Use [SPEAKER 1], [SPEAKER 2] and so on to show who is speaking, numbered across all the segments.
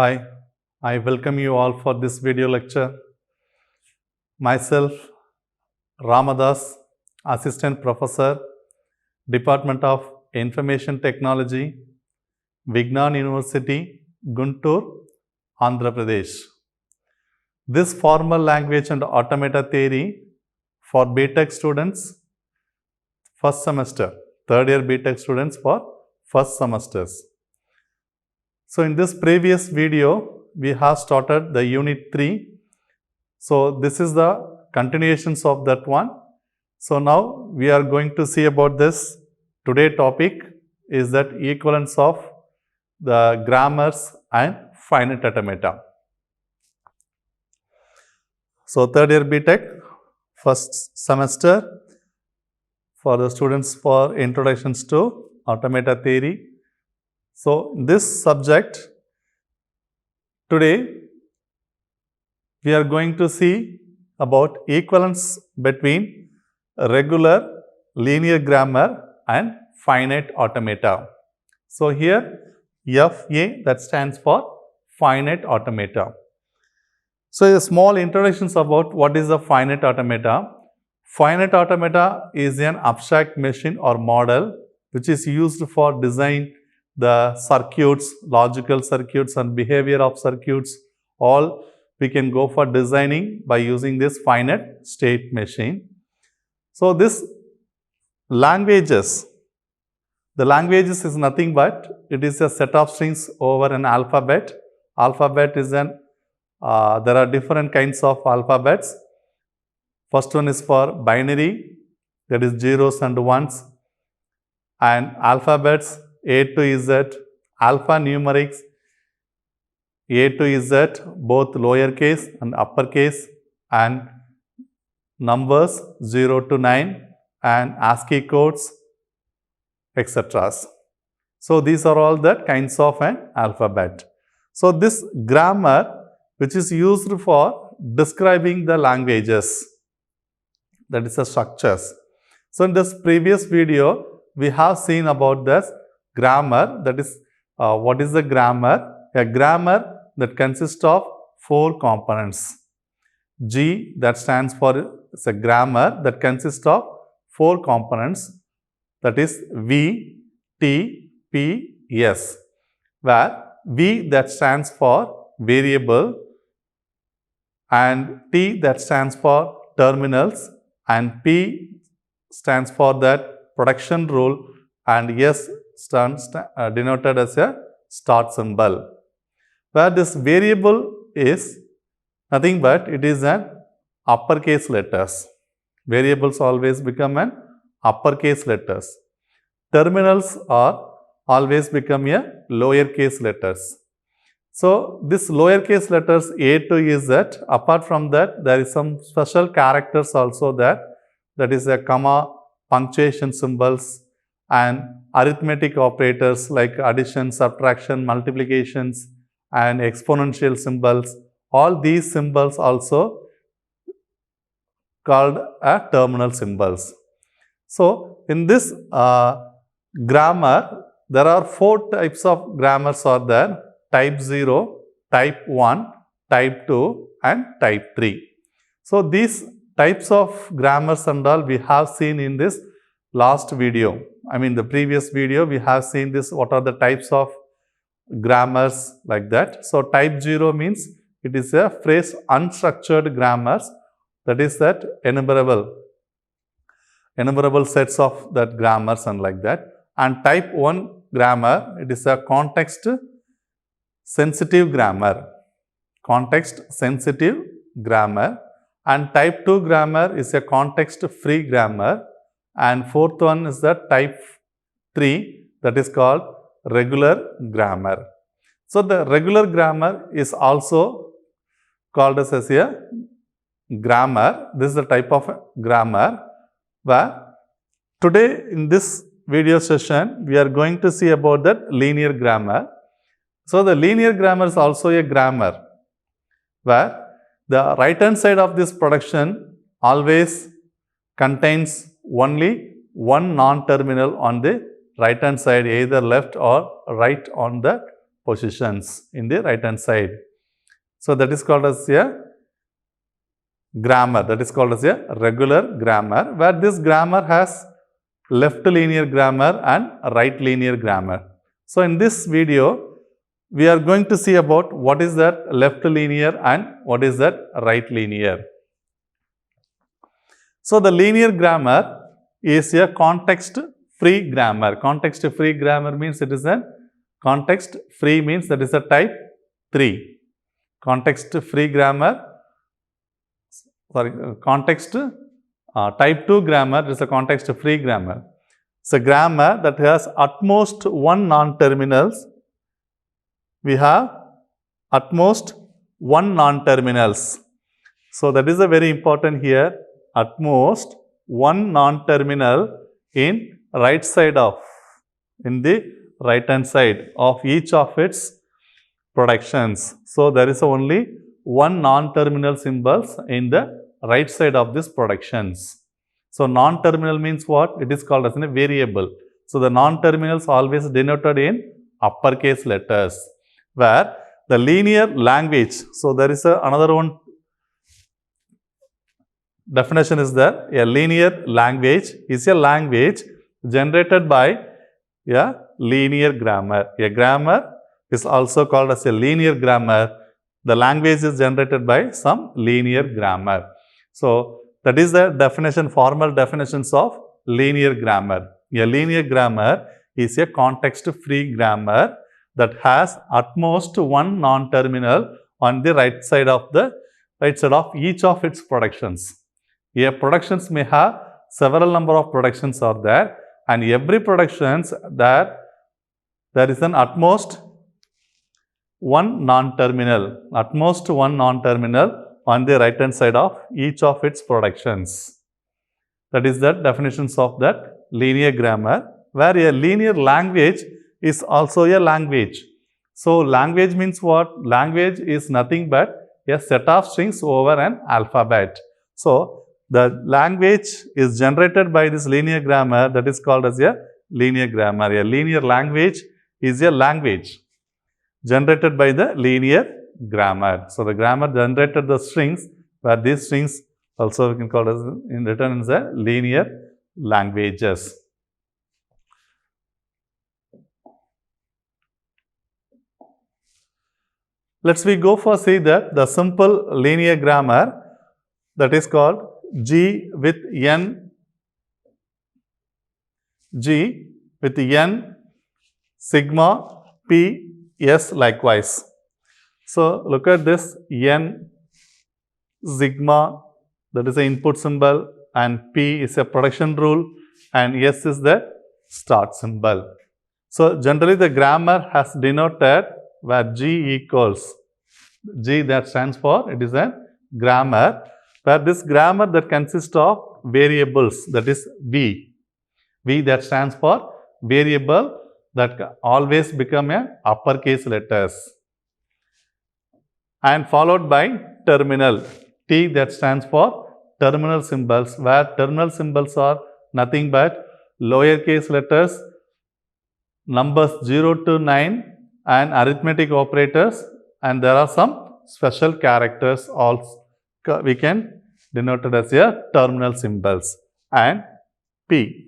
[SPEAKER 1] Hi, I welcome you all for this video lecture. Myself, Ramadas, Assistant Professor, Department of Information Technology, Vignan University, Guntur, Andhra Pradesh. This formal language and automata theory for BTech students, first semester, third year BTech students for first semesters. So in this previous video, we have started the unit 3. So this is the continuations of that one. So now we are going to see about this. Today's topic is that equivalence of the grammars and finite automata. So third year BTech, first semester for the students for introductions to automata theory. So this subject today we are going to see about equivalence between regular linear grammar and finite automata. So here FA, that stands for finite automata. So a small introductions about what is a finite automata. Finite automata is an abstract machine or model which is used for design the circuits, logical circuits and behavior of circuits. All we can go for designing by using this finite state machine. So this languages, the languages is nothing but it is a set of strings over an alphabet. Alphabet is there are different kinds of alphabets. First one is for binary, that is zeros and ones, and alphabets A to Z, alphanumerics A to Z, both lowercase and uppercase, and numbers 0 to 9 and ASCII codes, etc. So these are all the kinds of an alphabet. So this grammar which is used for describing the languages, that is the structures. So in this previous video we have seen about this grammar, that is what is the grammar? A grammar that consists of 4 components. G, that stands for, it's a grammar that consists of 4 components, that is V, T, P, S, where V that stands for variable and T that stands for terminals and P stands for that production rule and S stands denoted as a start symbol, where this variable is nothing but it is an uppercase letters. Variables always become an uppercase letters. Terminals are always become a lowercase letters. So this lowercase letters A to Z, apart from that there is some special characters also there, that is a comma, punctuation symbols and arithmetic operators like addition, subtraction, multiplications and exponential symbols. All these symbols also called a terminal symbols. So in this grammar there are 4 types of grammars are there: type 0, type 1, type 2 and type 3. So these types of grammars and all we have seen in this last video. I mean the previous video we have seen this, what are the types of grammars like that. So type 0 means it is a phrase unstructured grammars, that is that enumerable sets of that grammars and like that. And type 1 grammar, it is a context sensitive grammar, and type 2 grammar is a context free grammar, and fourth one is the type 3, that is called regular grammar. So the regular grammar is also called as a grammar. This is the type of grammar where today in this video session we are going to see about that linear grammar. So the linear grammar is also a grammar where the right hand side of this production always contains only one non-terminal on the right hand side, either left or right on the positions in the right hand side. So that is called as a grammar. That is called as a regular grammar, where this grammar has left linear grammar and right linear grammar. So in this video, we are going to see about what is that left linear and what is that right linear. So the linear grammar is a context-free grammar. Context-free grammar means it is a context-free means that is a type 3. Context-free grammar, type 2 grammar is a context-free grammar. It's a grammar that has at most one non-terminals. We have at most one non-terminals. So that is a very important here. At most one non-terminal in right side of, in the right hand side of each of its productions. So there is only one non-terminal symbols in the right side of these productions. So non-terminal means what? It is called as a variable. So the non-terminals always denoted in uppercase letters, where the linear language. So there is another one definition is that a linear language is a language generated by a linear grammar. A grammar is also called as a linear grammar. The language is generated by some linear grammar. So that is the definition, formal definitions of linear grammar. A linear grammar is a context-free grammar that has at most one non-terminal on the right side of each of its productions. A productions may have several number of productions are there, and every productions there is an at most one non-terminal, on the right hand side of each of its productions. That is the definitions of that linear grammar, where a linear language is also a language. So language means what? Language is nothing but a set of strings over an alphabet. So the language is generated by this linear grammar, that is called as a linear grammar. A linear language is a language generated by the linear grammar. So the grammar generated the strings, where these strings also we can call as in written as a linear languages. Let's we go for see that the simple linear grammar, that is called G with N, sigma, P, S likewise. So look at this N, sigma, that is the input symbol, and P is a production rule, and S is the start symbol. So generally the grammar has denoted where G equals, G that stands for, it is a grammar, where this grammar that consists of variables, that is V. V that stands for variable that always become a uppercase letters, and followed by terminal, T that stands for terminal symbols, where terminal symbols are nothing but lowercase letters, numbers 0 to 9 and arithmetic operators, and there are some special characters also we can denote it as a terminal symbols, and P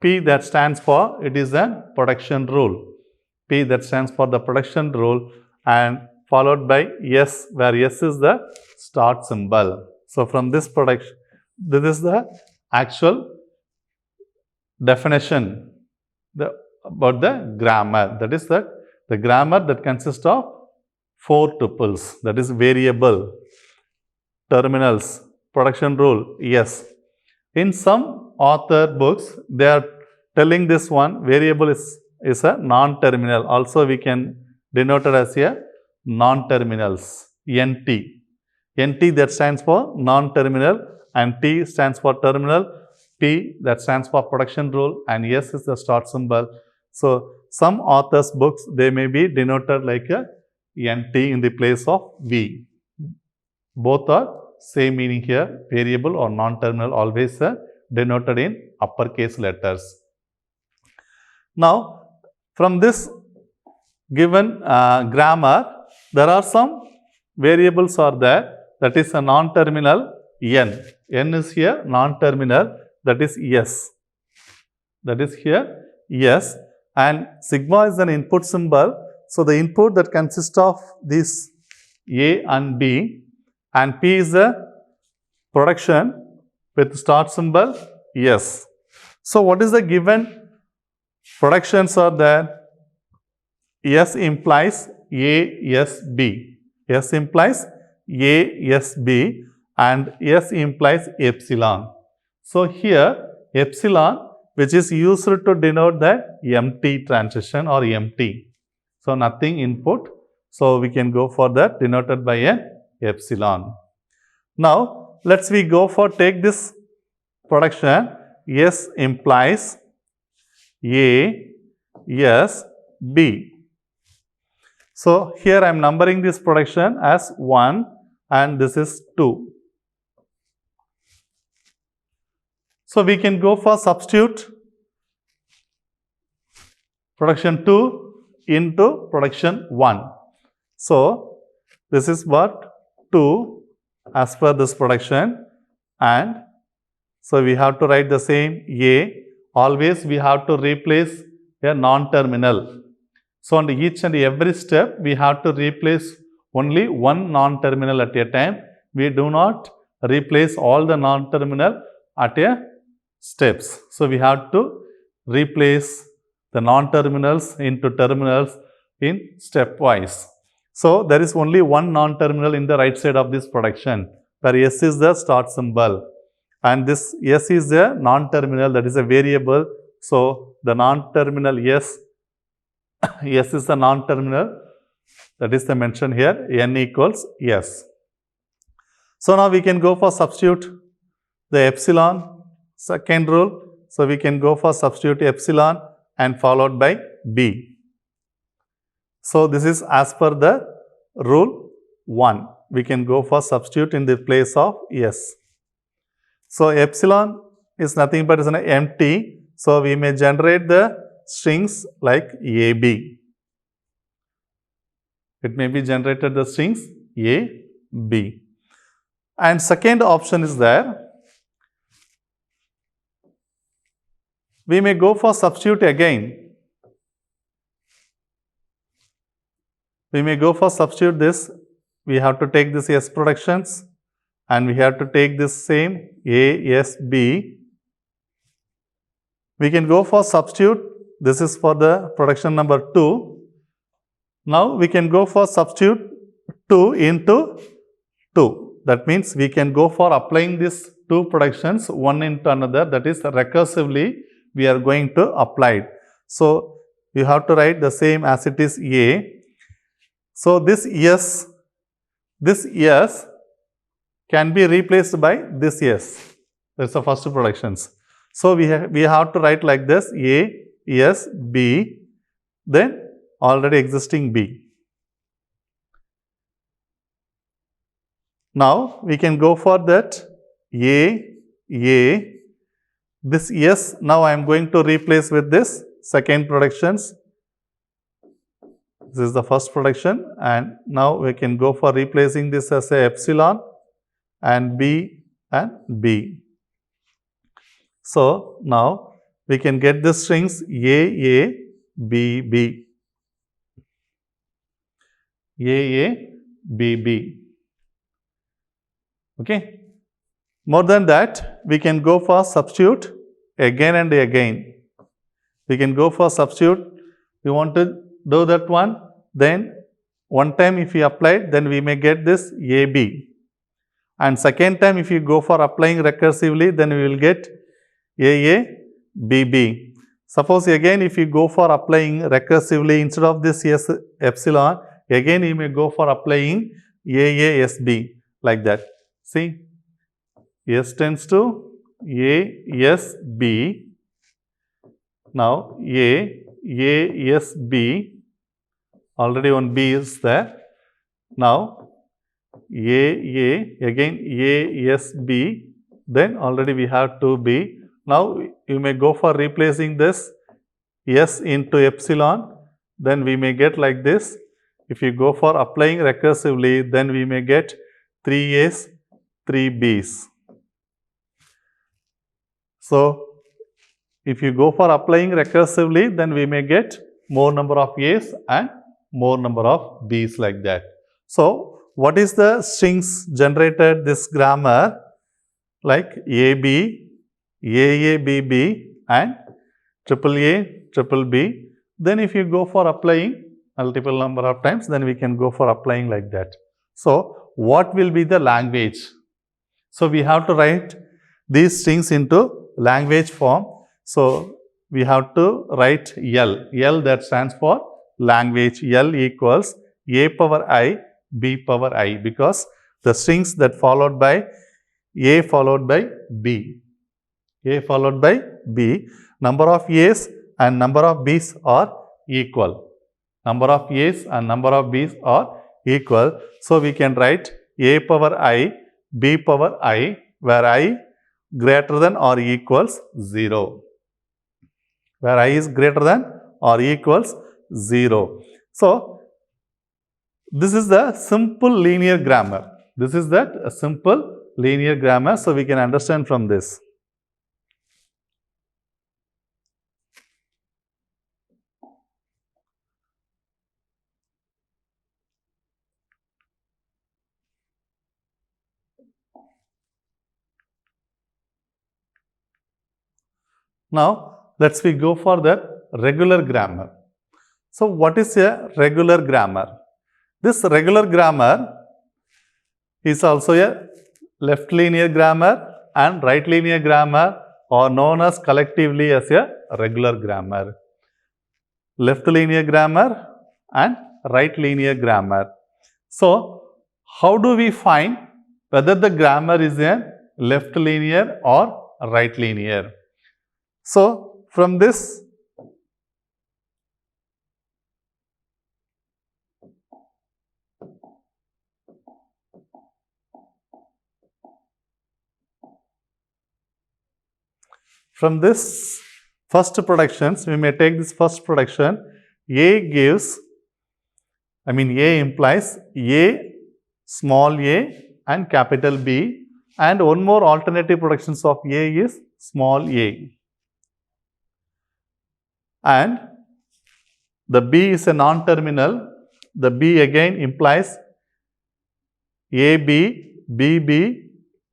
[SPEAKER 1] that stands for, it is a production rule, P that stands for the production rule, and followed by S, where S is the start symbol. So from this production, this is the actual definition about the grammar, that is that the grammar that consists of 4 tuples, that is variable, terminals, production rule, yes. In some author books, they are telling this one variable is a non-terminal. Also we can denote it as a non-terminals, NT. NT that stands for non-terminal, and T stands for terminal, P that stands for production rule, and S is the start symbol. So some authors' books, they may be denoted like a NT in the place of V. Both are same meaning here, variable or non-terminal, always denoted in uppercase letters. Now, from this given grammar, there are some variables are there, that is a non-terminal n. N is here non-terminal, that is yes. That is here yes, and sigma is an input symbol. So the input that consists of this A and B, and P is a production with start symbol yes. So what is the given productions are there? S implies A, S, B. S implies A, S, B, and S implies epsilon. So here epsilon, which is used to denote the empty transition or empty. So nothing input. So we can go for that denoted by an epsilon. Now let's we go for take this production. S implies A, S, B. So here I am numbering this production as 1 and this is 2. So we can go for substitute production 2 into production 1. So this is what 2 as per this production, and so we have to write the same A. Always we have to replace a non-terminal. So on each and every step we have to replace only one non-terminal at a time. We do not replace all the non-terminal at a steps. So we have to replace the non-terminals into terminals in stepwise. So there is only one non-terminal in the right side of this production, where S is the start symbol, and this S is a non-terminal, that is a variable. So the non-terminal S is the non-terminal, that is the mention here, N equals S. So now we can go for substitute the epsilon, second rule. So we can go for substitute epsilon and followed by B. So this is as per the rule 1. We can go for substitute in the place of S. So epsilon is nothing but is an empty. So we may generate the strings like AB. It may be generated the strings A, B. And second option is there. We may go for substitute again. We may go for substitute this. We have to take this S productions and we have to take this same A, S, B. We can go for substitute. This is for the production number 2. Now we can go for substitute 2 into 2. That means we can go for applying these two productions one into another, that is recursively we are going to apply it. So you have to write the same as it is A. So this S can be replaced by this S. That's the first productions. So we have to write like this: A, S, B, then already existing B. Now we can go for that A, this S now I am going to replace with this second productions. This is the first production, and now we can go for replacing this as a epsilon and B and B. So now we can get the strings A, B, B. A, B, B. Okay. More than that, we can go for substitute again and again. We can go for substitute. We want to do that one. Then one time if we apply, then we may get this AB. And second time if you go for applying recursively, then we will get A, B, B. Suppose again if you go for applying recursively instead of this S epsilon, again you may go for applying A, S, B like that. See, S tends to A, S, B. Now A, S, B. Already one B is there. Now A, again A, S, B. Then already we have 2B. Now you may go for replacing this S into epsilon then we may get like this. If you go for applying recursively, then we may get 3A's, 3B's. So, if you go for applying recursively, then we may get more number of A's and more number of B's like that. So, what is the strings generated this grammar? Like AB, AABB and triple B. Then if you go for applying multiple number of times, then we can go for applying like that. So, what will be the language? So, we have to write these strings into language form. So, we have to write L. L that stands for language. L equals A power I, B power I, because the strings that followed by A followed by B. A followed by B. Number of A's and number of B's are equal. Number of A's and number of B's are equal. So, we can write A power I, B power I, where I greater than or equals 0. Where I is greater than or equals 0. So, this is the simple linear grammar. This is that simple linear grammar. So, we can understand from this. Now, let's we go for the regular grammar. So, what is a regular grammar? This regular grammar is also a left linear grammar and right linear grammar, are known as collectively as a regular grammar. Left linear grammar and right linear grammar. So, how do we find whether the grammar is a left linear or right linear? So, from this, first productions, we may take this first production. A implies A, small a and capital B, and one more alternative productions of A is small a. And the B is a non-terminal. The B again implies AB, BB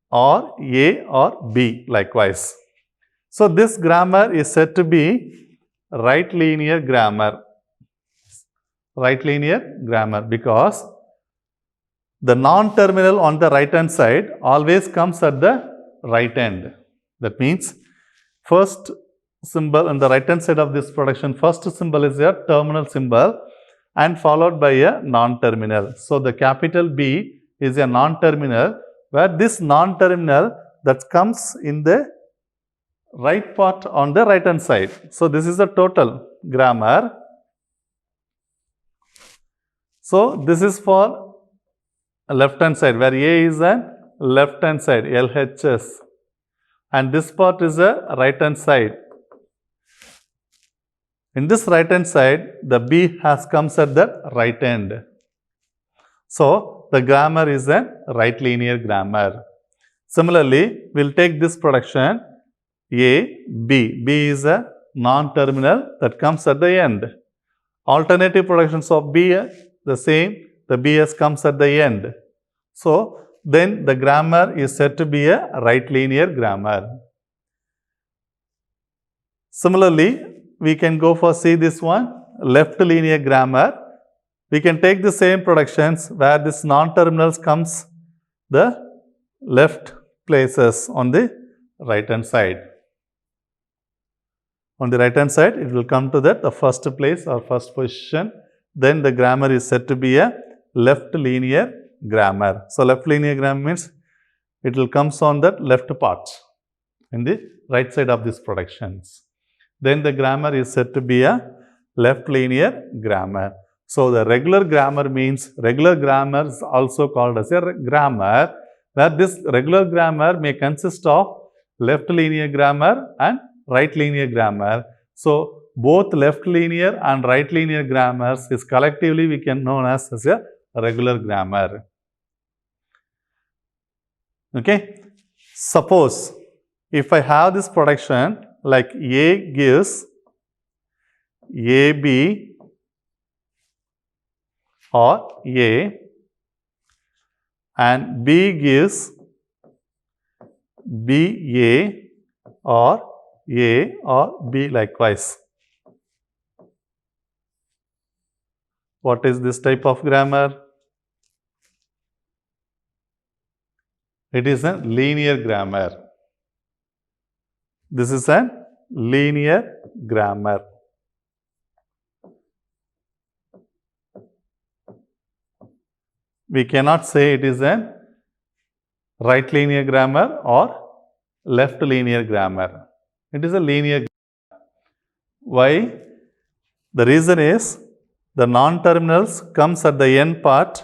[SPEAKER 1] or A or B likewise. So, this grammar is said to be right linear grammar. Right linear grammar, because the non-terminal on the right hand side always comes at the right end. That means, first symbol on the right hand side of this production, first symbol is a terminal symbol and followed by a non-terminal. So, the capital B is a non-terminal, where this non-terminal that comes in the right part on the right hand side. So, this is the total grammar. So, this is for left hand side, where A is a left hand side, LHS, and this part is a right hand side. In this right hand side, the B has comes at the right end. So, the grammar is a right linear grammar. Similarly, we will take this production A, B. B is a non-terminal that comes at the end. Alternative productions of B, the same, the BS comes at the end. So, then the grammar is said to be a right linear grammar. Similarly, we can go for see this one, left linear grammar. We can take the same productions where this non-terminals comes the left places on the right hand side. On the right hand side, it will come to that the first place or first position. Then the grammar is said to be a left linear grammar. So, left linear grammar means it will comes on that left part in the right side of these productions. Then the grammar is said to be a left linear grammar. So, the regular grammar means regular grammar is also called as a grammar, where this regular grammar may consist of left linear grammar and right linear grammar. So both left linear and right linear grammars is collectively we can known as a regular grammar. Okay. Suppose if I have this production like A gives AB or A and B gives BA or A or B likewise. What is this type of grammar? It is a linear grammar. This is a linear grammar. We cannot say it is a right linear grammar or left linear grammar. It is a linear grammar. Why? The reason is the non-terminals comes at the end part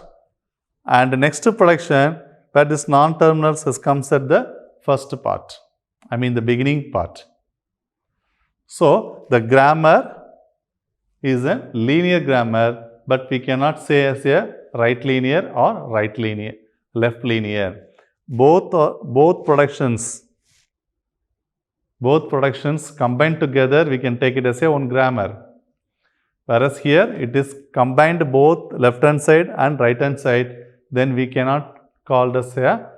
[SPEAKER 1] and the next production where this non-terminals comes at the first part. I mean the beginning part. So the grammar is a linear grammar, but we cannot say as a right linear or left linear. Both productions combined together, we can take it as a one grammar. Whereas here it is combined both left hand side and right hand side, then we cannot call this a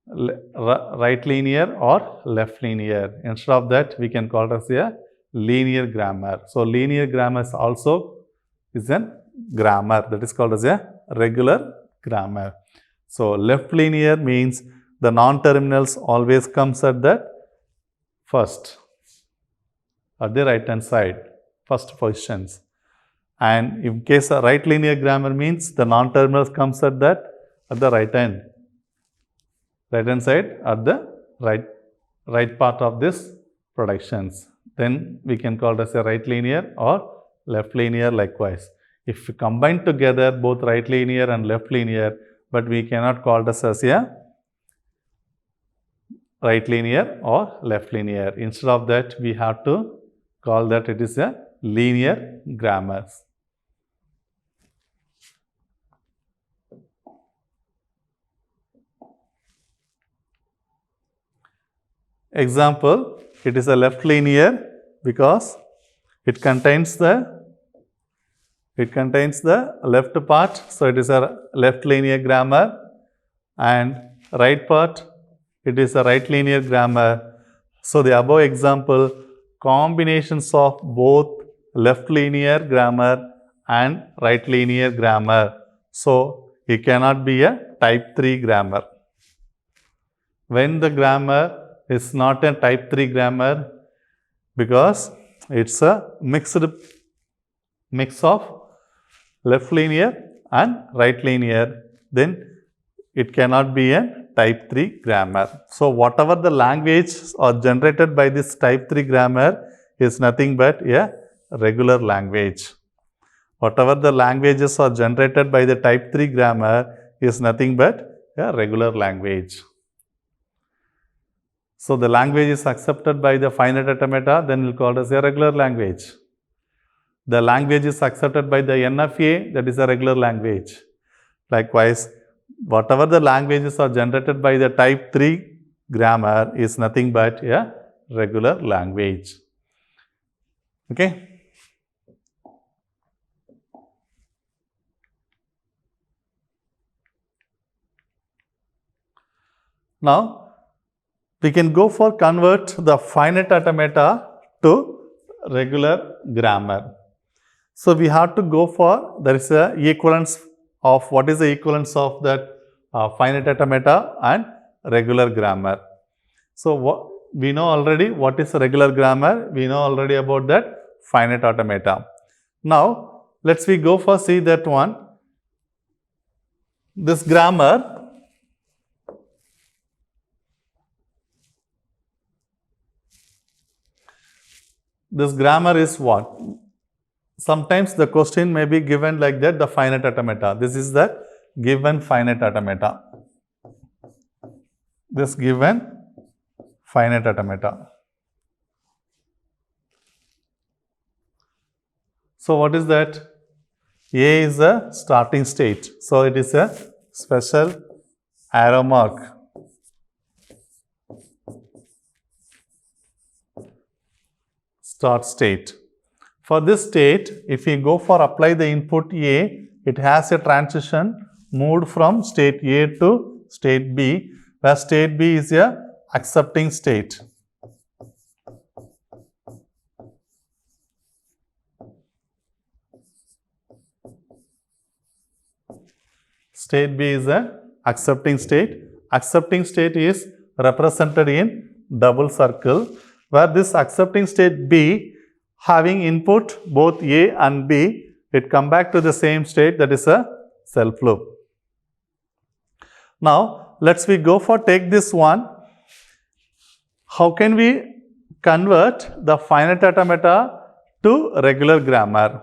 [SPEAKER 1] right linear or left linear. Instead of that, we can call it as a linear grammar. So linear grammar is also is a grammar that is called as a regular grammar. So left linear means the non-terminals always comes at the first, at the right hand side, first positions. And in case of right linear grammar means the non-terminals comes at the right hand side, at the right part of this productions. Then we can call it as a right linear or left linear likewise. If we combine together both right linear and left linear, but we cannot call this as a right linear or left linear. Instead of that, we have to call that it is a linear grammar. Example, it is a left linear because it contains the left part, so it is a left linear grammar, and right part, it is a right linear grammar. So the above example, combinations of both left linear grammar and right linear grammar. So it cannot be a type 3 grammar. When the grammar is not a type 3 grammar, because it's a mix of left linear and right linear, then it cannot be a type 3 grammar. So whatever the language are generated by this type 3 grammar is nothing but a regular language. Whatever the languages are generated by the type 3 grammar is nothing but a regular language. So the language is accepted by the finite automata, then we'll call it as a regular language. The language is accepted by the NFA, that is a regular language. Likewise, whatever the languages are generated by the type 3 grammar is nothing but a regular language. Okay. Now, we can go for convert the finite automata to regular grammar. So we have to go for, there is a equivalence of, what is the equivalence of that finite automata and regular grammar. So we know already what is regular grammar, we know already about that finite automata. Now let's we go for see that one. This grammar, is what? Sometimes the question may be given like that, the finite automata. This is the given finite automata. This given finite automata. So what is that? A is a starting state. So it is a special arrow mark. Start state. For this state, if we go for apply the input A, it has a transition moved from state A to state B, where state B is a accepting state. State B is a accepting state. Accepting state is represented in double circle, where this accepting state B having input both A and B, it come back to the same state, that is a self loop. Now let's we go for take this one. How can we convert the finite automata to regular grammar?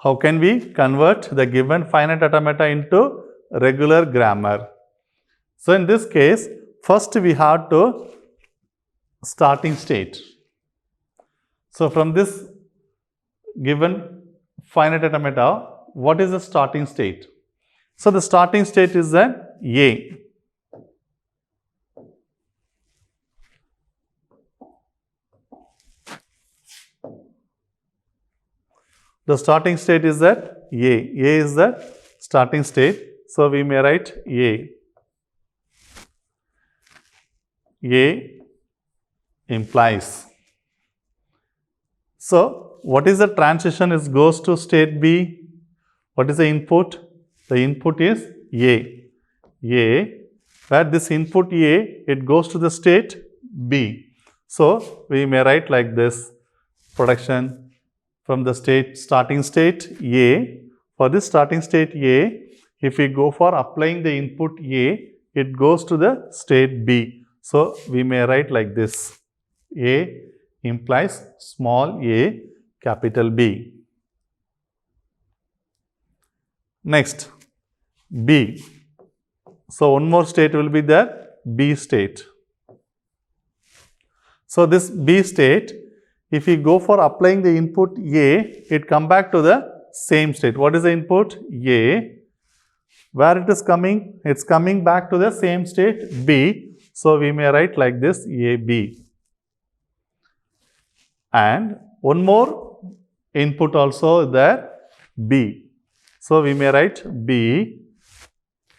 [SPEAKER 1] How can we convert the given finite automata into regular grammar? So in this case, first we have to starting state. So from this given finite automata, what is the starting state? So the starting state is an A. The starting state is that A. A is the starting state. So we may write A. A implies. So what is the transition? It goes to state B. What is the input? The input is A. A, where this input A, it goes to the state B. So we may write like this: production from the starting state A. For this starting state A, if we go for applying the input A, it goes to the state B. So we may write like this: A implies small a, capital B. Next, B. So one more state will be there, B state. So this B state, if we go for applying the input A, it come back to the same state. What is the input? A. Where it is coming? It's coming back to the same state B. So we may write like this: AB. And one more input also there, B. So we may write B.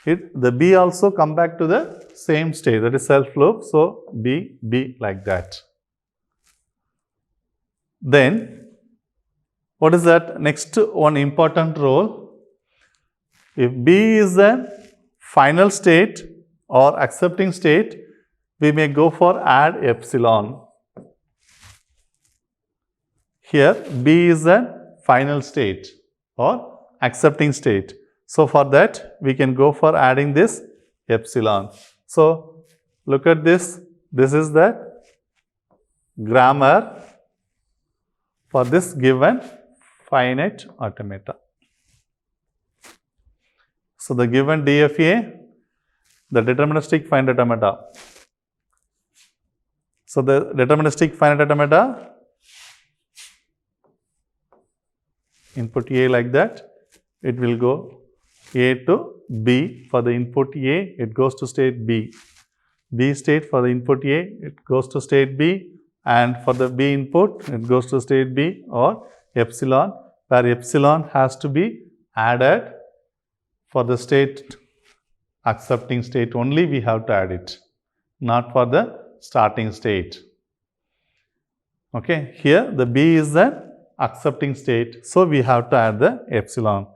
[SPEAKER 1] The B also come back to the same state, that is self loop. So B, B like that. Then what is that? Next one important role. If B is the final state or accepting state, we may go for add epsilon. Here B is the final state or accepting state. So for that we can go for adding this epsilon. So look at this. This is the grammar for this given finite automata. So the given DFA, the deterministic finite automata. So the deterministic finite automata, input A like that, it will go A to B. For the input A, it goes to state B. B state for the input A, it goes to state B, and for the B input, it goes to state B, or epsilon, where epsilon has to be added for the state accepting state only. We have to add it, not for the starting state. Okay, here the B is the accepting state, so we have to add the epsilon.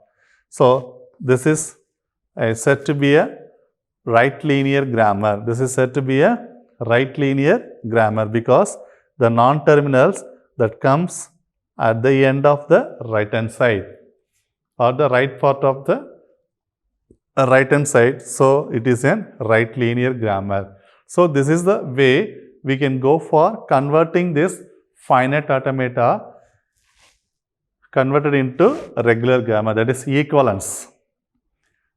[SPEAKER 1] So this is said to be a right linear grammar. This is said to be a right linear grammar because the non-terminals that comes at the end of the right hand side or the right part of the right hand side. So it is a right linear grammar. So this is the way we can go for converting this finite automata converted into a regular grammar, that is equivalence.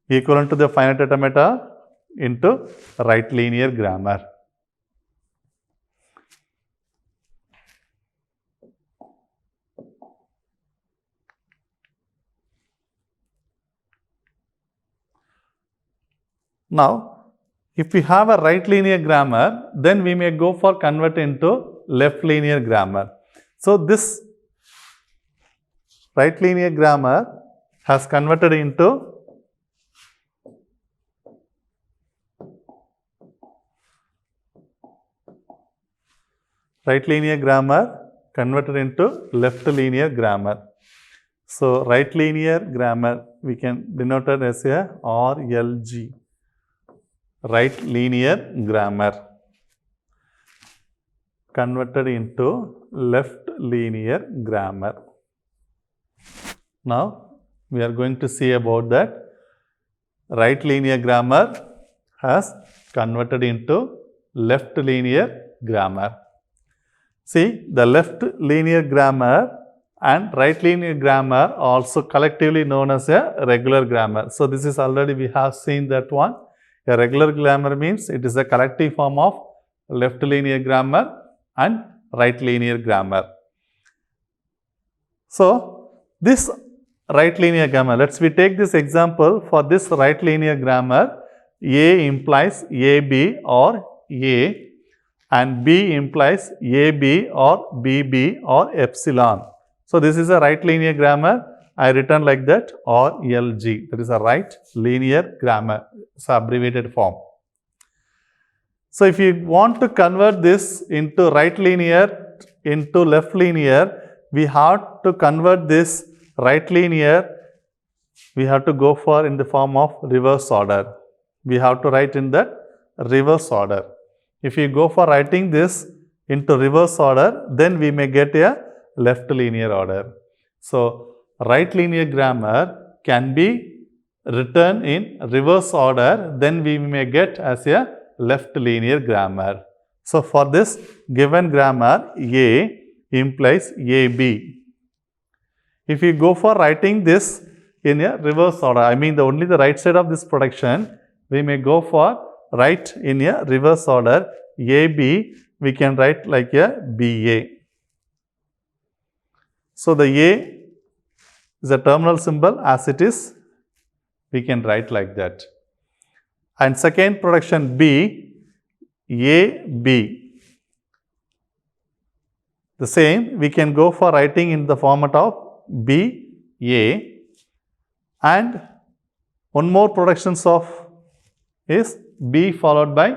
[SPEAKER 1] Equivalent to the finite automata into right linear grammar. Now, if we have a right linear grammar, then we may go for convert into left linear grammar. So, this right linear grammar has converted into right linear grammar converted into left linear grammar. So, right linear grammar we can denote it as a RLG, right linear grammar converted into left linear grammar. Now, we are going to see about that. Right linear grammar has converted into left linear grammar. See, the left linear grammar and right linear grammar are also collectively known as a regular grammar. So, this is already we have seen that one. A regular grammar means it is a collective form of left linear grammar and right linear grammar. So, this right linear grammar, we take this example. For this right linear grammar, A implies AB or A and B implies AB or BB or epsilon. So, this is a right linear grammar. I written like that RLG, that is a right linear grammar, it's abbreviated form. So, if you want to convert this into right linear into left linear, we have to convert this right linear, we have to go for in the form of reverse order. We have to write in that reverse order. If you go for writing this into reverse order, then we may get a left linear order. So, right linear grammar can be written in reverse order, then we may get as a left linear grammar. So, for this given grammar, A implies AB. If you go for writing this in a reverse order, I mean only the right side of this production, we may go for write in a reverse order. AB we can write like a BA. So, the A is a terminal symbol, as it is, we can write like that. And second production B, AB. The same, we can go for writing in the format of BA, and one more productions of is B followed by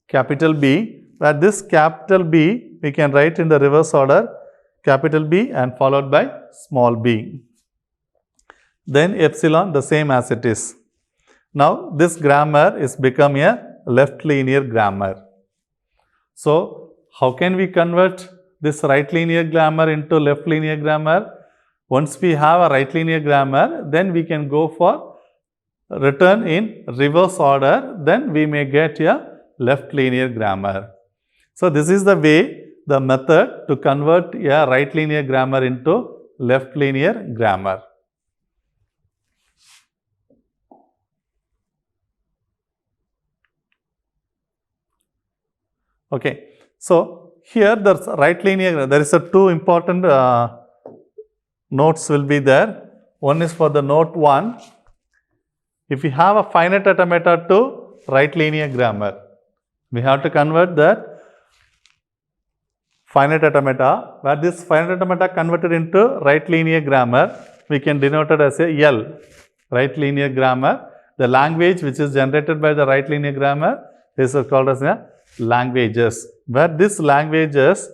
[SPEAKER 1] capital B, where this capital B we can write in the reverse order, capital B and followed by small b. Then epsilon the same as it is. Now, this grammar is become a left linear grammar. So, how can we convert this right linear grammar into left linear grammar? Once we have a right linear grammar, then we can go for return in reverse order, then we may get a left linear grammar. So, this is the way, the method to convert a right linear grammar into left linear grammar. Okay. So, here the right linear, there is a two important notes will be there. One is for the note 1. If we have a finite automata to right linear grammar, we have to convert that finite automata, where this finite automata converted into right linear grammar, we can denote it as a L, right linear grammar. The language which is generated by the right linear grammar is called as a languages, where this languages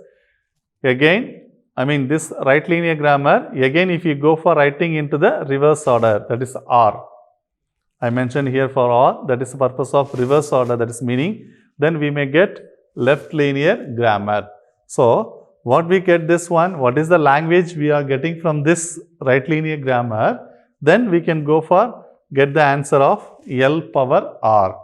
[SPEAKER 1] again, I mean this right linear grammar, again if you go for writing into the reverse order, that is R. I mentioned here for R, that is the purpose of reverse order, that is meaning, then we may get left linear grammar. So, what we get this one, what is the language we are getting from this right linear grammar, then we can go for get the answer of L power R,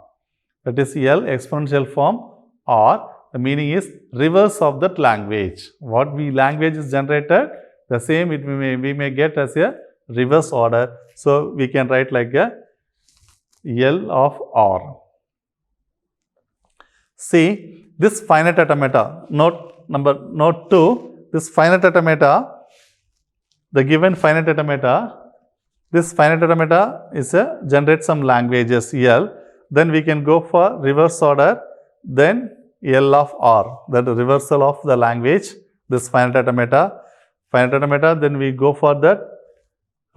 [SPEAKER 1] that is L exponential form R. The meaning is reverse of that language. What language is generated, the same we may get as a reverse order. So, we can write like a L of R. See, this finite automata, note 2, this finite automata, the given finite automata, this finite automata is a generate some languages L. then we can go for reverse order, then L of R, that reversal of the language, this finite automata. Finite automata, then we go for that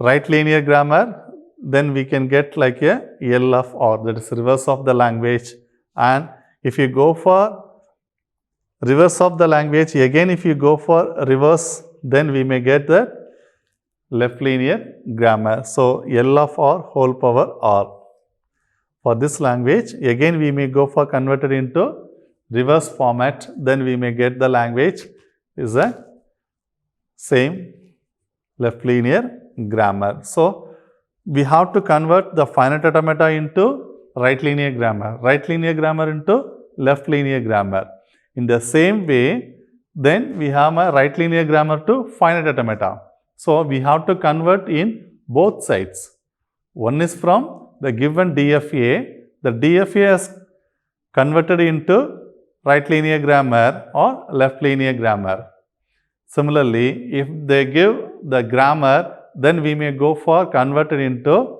[SPEAKER 1] right linear grammar, then we can get like a L of R, that is reverse of the language. And if you go for reverse of the language, again if you go for reverse, then we may get the left linear grammar. So L of R whole power R. For this language, again we may go for converted into reverse format, then we may get the language is a same left linear grammar. So we have to convert the finite automata into right linear grammar into left linear grammar. In the same way, then we have a right linear grammar to finite automata. So we have to convert in both sides. One is from the given DFA. The DFA is converted into right linear grammar or left linear grammar. Similarly, if they give the grammar, then we may go for converted into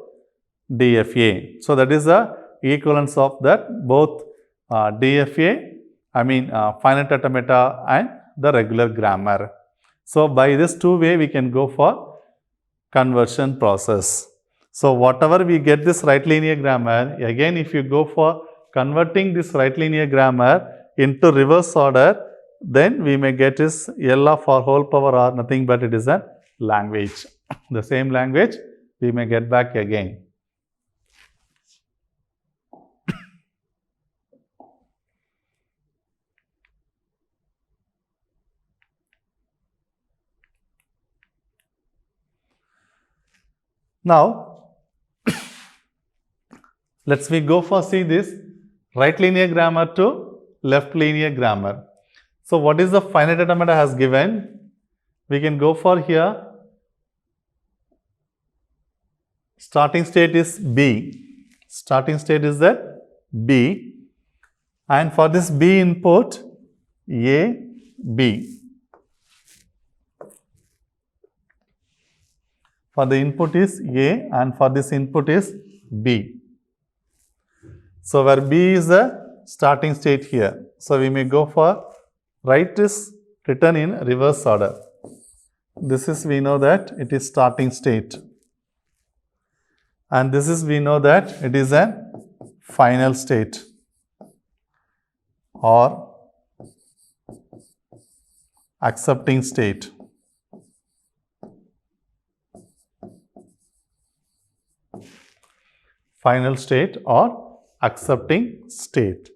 [SPEAKER 1] DFA. So that is the equivalence of that both DFA, finite automata and the regular grammar. So by this two way we can go for conversion process. So whatever we get this right linear grammar, again if you go for converting this right linear grammar into reverse order, then we may get is L of R whole power R, nothing but it is a language. The same language we may get back again. Now, let's we go for see this right linear grammar to left linear grammar. So what is the finite automata has given? We can go for here. Starting state is B. Starting state is that B. And for this B input, A, B. For the input is A and for this input is B. So where B is the starting state here. So we may go for right is written in reverse order. This is we know that it is starting state. And this is we know that it is a final state or accepting state. Final state or accepting state.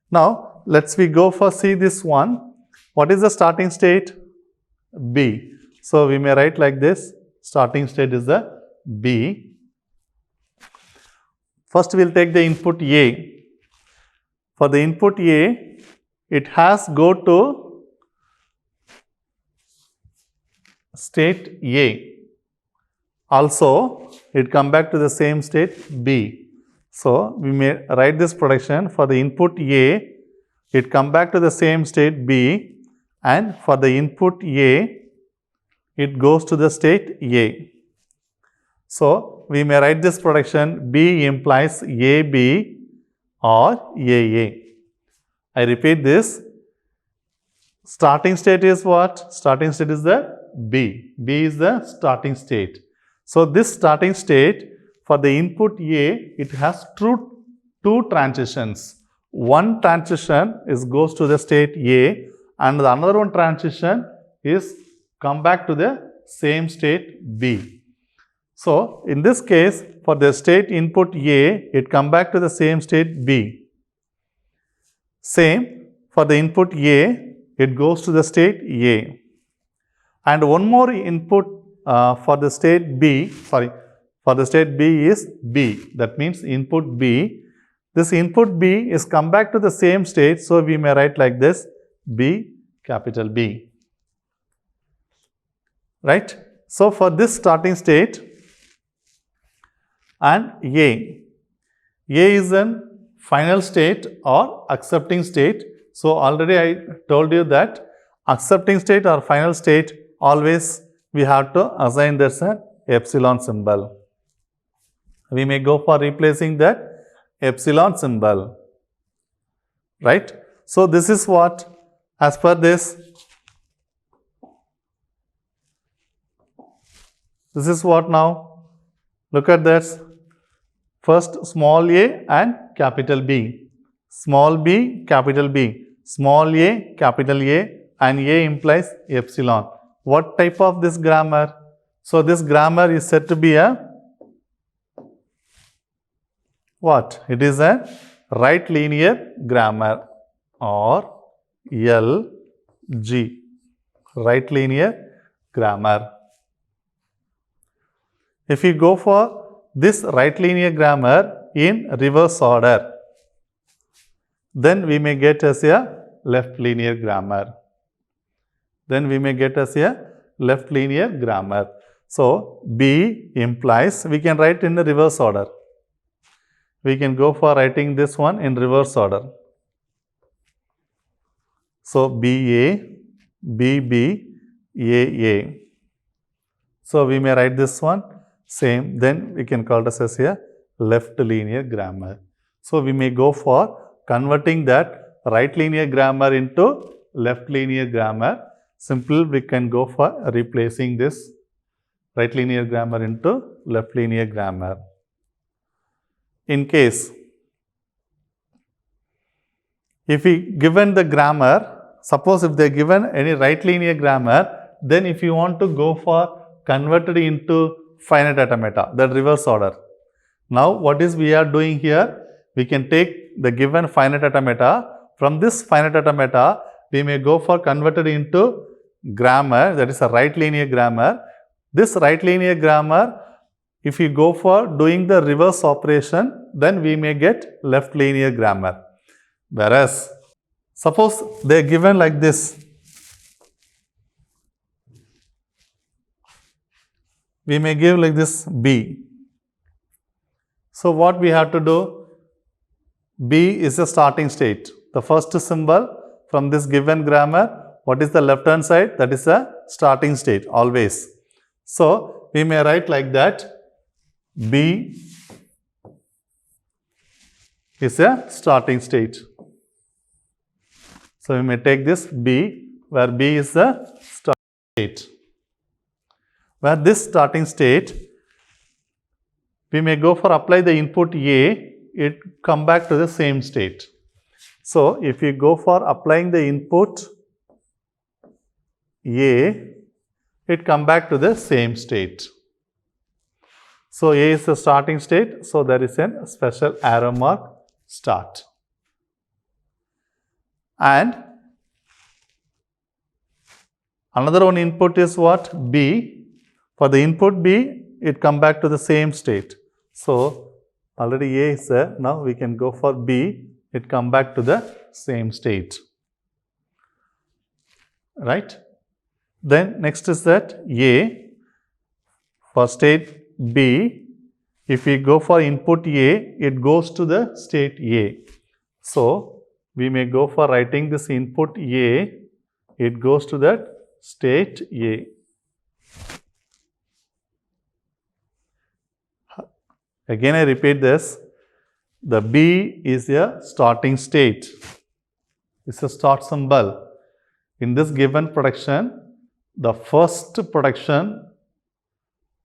[SPEAKER 1] Now let's we go for see this one. What is the starting state? B. So we may write like this. Starting state is the B. First we will take the input A. For the input A, it has go to state A. Also, it come back to the same state B. So we may write this production for the input A, it come back to the same state B, and for the input A, it goes to the state A. So we may write this production B implies AB or AA. I repeat this. Starting state is what? Starting state is the B. B is the starting state. So this starting state for the input A, it has two transitions. One transition goes to the state A and the another one transition is come back to the same state B. So in this case, for the state input A, it come back to the same state B. Same for the input A, it goes to the state A. And one more input for the state B, for the state B is B. That means input B. This input B is come back to the same state. So we may write like this, B, capital B. Right? So for this starting state and A is an final state or accepting state. So already I told you that accepting state or final state always we have to assign this epsilon symbol. We may go for replacing that epsilon symbol, right? So this is what, as per this is what now. Look at this. First small a and capital B. Small b, capital B. Small a, capital A, and A implies epsilon. What type of this grammar? So this grammar is said to be a what? It is a right linear grammar, or LG, right linear grammar. If you go for this right linear grammar in reverse order, then we may get as a left linear grammar. So B implies, we can write in the reverse order. We can go for writing this one in reverse order. So BA, BB, AA. So we may write this one same, then we can call this as a left linear grammar. So we may go for converting that right linear grammar into left linear grammar. Simple, we can go for replacing this right linear grammar into left linear grammar. In case, if we given the grammar, suppose if they are given any right linear grammar, then if you want to go for converted into finite automata, the reverse order. Now what is we are doing here? We can take the given finite automata. From this finite automata, we may go for converted into grammar, that is a right linear grammar. This right linear grammar, if you go for doing the reverse operation, then we may get left linear grammar. Whereas, suppose they are given like this. We may give like this B. So what we have to do? B is the starting state. The first symbol from this given grammar, what is the left hand side? That is a starting state always. So we may write like that. B is a starting state. So we may take this B, where B is the starting state. Where this starting state, we may go for apply the input A, it come back to the same state. So if you go for applying the input A, it come back to the same state. So A is the starting state, so there is a special arrow mark start. And another one input is what? B. For the input B, it come back to the same state. So already A is there, now we can go for B, it come back to the same state. Right? Then next is that A. For state B, if we go for input A, it goes to the state A. So we may go for writing this input A, it goes to that state A. Again I repeat this, the B is a starting state, it's a start symbol. In this given production, the first production,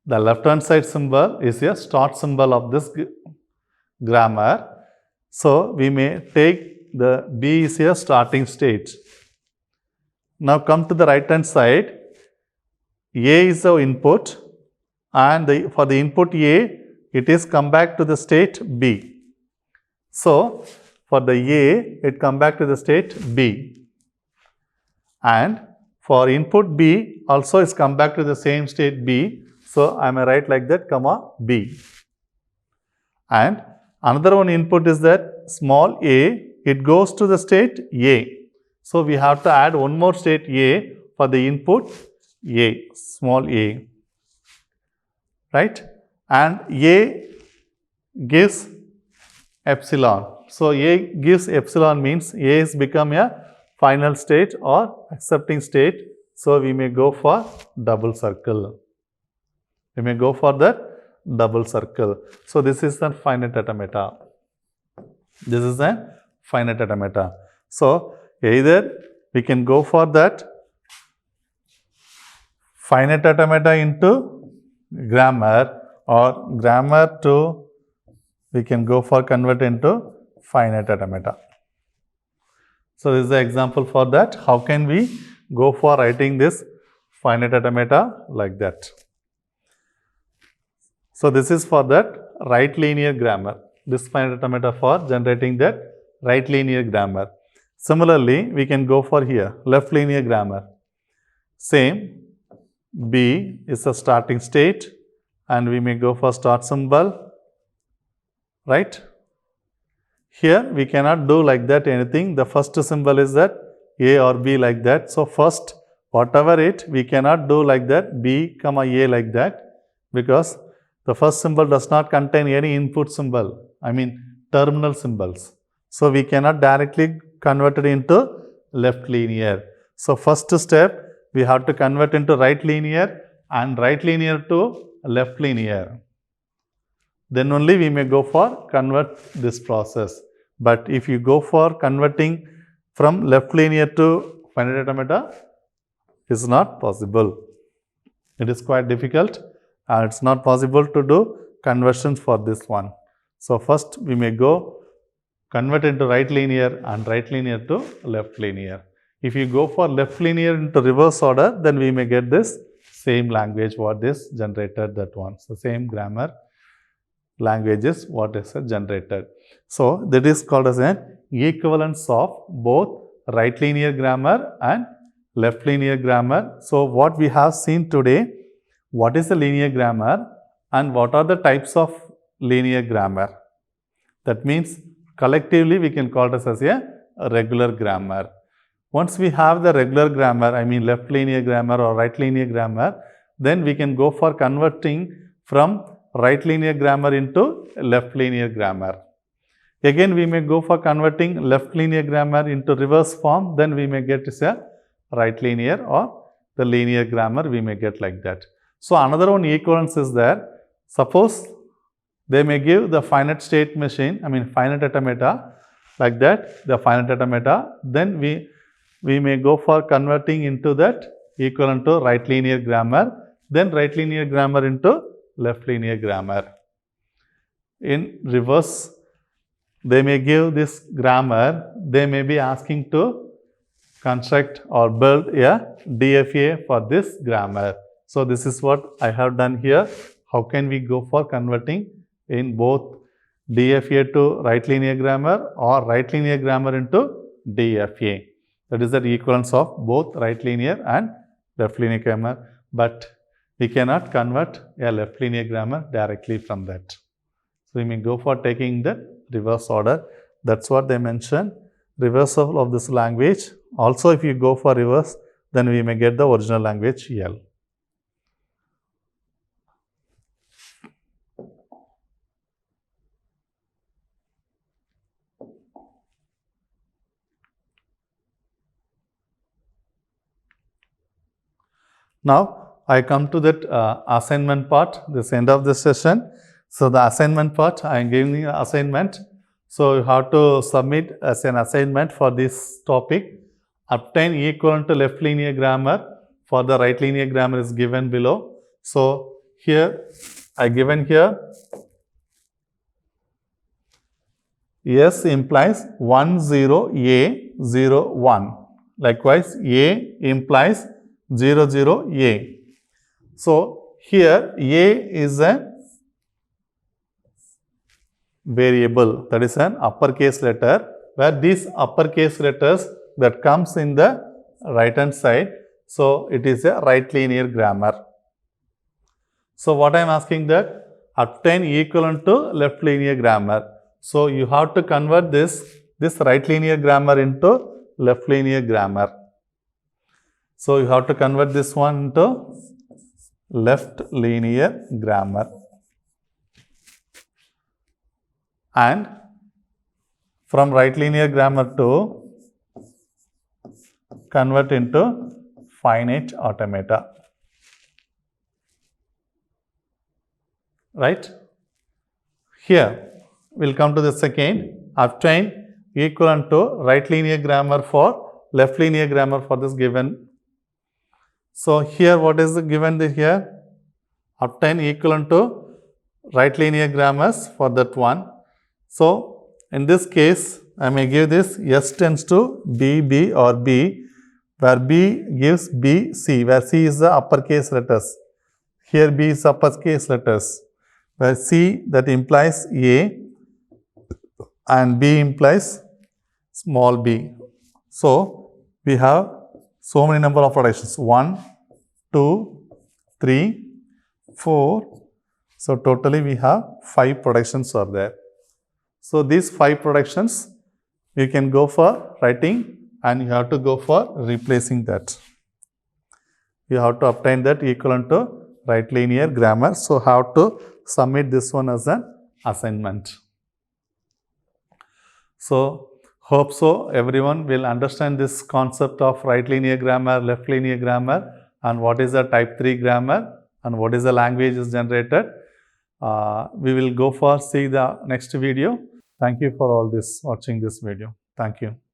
[SPEAKER 1] the left hand side symbol is a start symbol of this grammar. So we may take the B is a starting state. Now come to the right hand side, A is the input, and for the input A, it is come back to the state B. So for the A, it come back to the state B. And for input B, also is come back to the same state B. So I may write like that, comma B. And another one input is that small a, it goes to the state A. So we have to add one more state A for the input A, small a. Right? And A gives epsilon. So A gives epsilon means A is become a final state or accepting state. So we may go for double circle. We may go for that double circle. So this is the finite automata. This is a finite automata. So either we can go for that finite automata into grammar, or grammar to we can go for convert into finite automata. So this is the example for that. How can we go for writing this finite automata like that? So this is for that right linear grammar. This finite automata for generating that right linear grammar. Similarly, we can go for here left linear grammar. Same, B is a starting state, and we may go for start symbol, right? Here we cannot do like that anything. The first symbol is that A or B like that. So first whatever it, we cannot do like that B comma A like that, because the first symbol does not contain any input symbol, terminal symbols. So we cannot directly convert it into left linear. So first step, we have to convert into right linear and right linear to left linear. Then only we may go for convert this process. But if you go for converting from left linear to finite automata, it's not possible. It is quite difficult, and it's not possible to do conversions for this one. So first we may go convert into right linear and right linear to left linear. If you go for left linear into reverse order, then we may get this same language what is generated, that one. So same grammar language is what is generated. So that is called as an equivalence of both right linear grammar and left linear grammar. So what we have seen today, what is a linear grammar and what are the types of linear grammar. That means collectively we can call this as a regular grammar. Once we have the regular grammar, left linear grammar or right linear grammar, then we can go for converting from right linear grammar into left linear grammar. Again, we may go for converting left linear grammar into reverse form, then we may get a right linear or the linear grammar, we may get like that. So another one equivalence is there. Suppose they may give the finite state machine, finite automata like that, the finite automata, then we may go for converting into that equivalent to right linear grammar, then right linear grammar into left linear grammar. In reverse, they may give this grammar, they may be asking to construct or build a DFA for this grammar. So this is what I have done here. How can we go for converting in both DFA to right linear grammar or right linear grammar into DFA? That is the equivalence of both right linear and left linear grammar, but we cannot convert a left linear grammar directly from that. So we may go for taking the reverse order. That's what they mention, reversal of this language. Also, if you go for reverse, then we may get the original language L. Now, I come to that assignment part, this end of the session. So, the assignment part, I am giving you assignment. So, you have to submit as an assignment for this topic. Obtain equivalent to left linear grammar for the right linear grammar is given below. So, here I given here S implies 1 0 A 0 1. Likewise, A implies 0 0 A. So, here A is a variable, that is an uppercase letter, where these uppercase letters that comes in the right hand side. So, it is a right linear grammar. So, what I am asking that obtain equivalent to left linear grammar. So, you have to convert this right linear grammar into left linear grammar. So, you have to convert this one into left linear grammar. And from right linear grammar to convert into finite automata. Right? Here, we will come to the second. obtain equivalent to right linear grammar for left linear grammar for this given. So here what is the given here? Obtain equivalent to right linear grammars for that one. So in this case, I may give this S tends to B or B, where B gives B, C, where C is the uppercase letters. Here B is uppercase letters, where C that implies A and B implies small b. So we have so many number of productions, 1, 2, 3, 4. So totally we have 5 productions are there. So these 5 productions you can go for writing and you have to go for replacing that. You have to obtain that equivalent to right linear grammar. So have to submit this one as an assignment. So hope so everyone will understand this concept of right linear grammar, left linear grammar, and what is the type 3 grammar and what is the language is generated. We will go for see the next video. Thank you for all this watching this video. Thank you.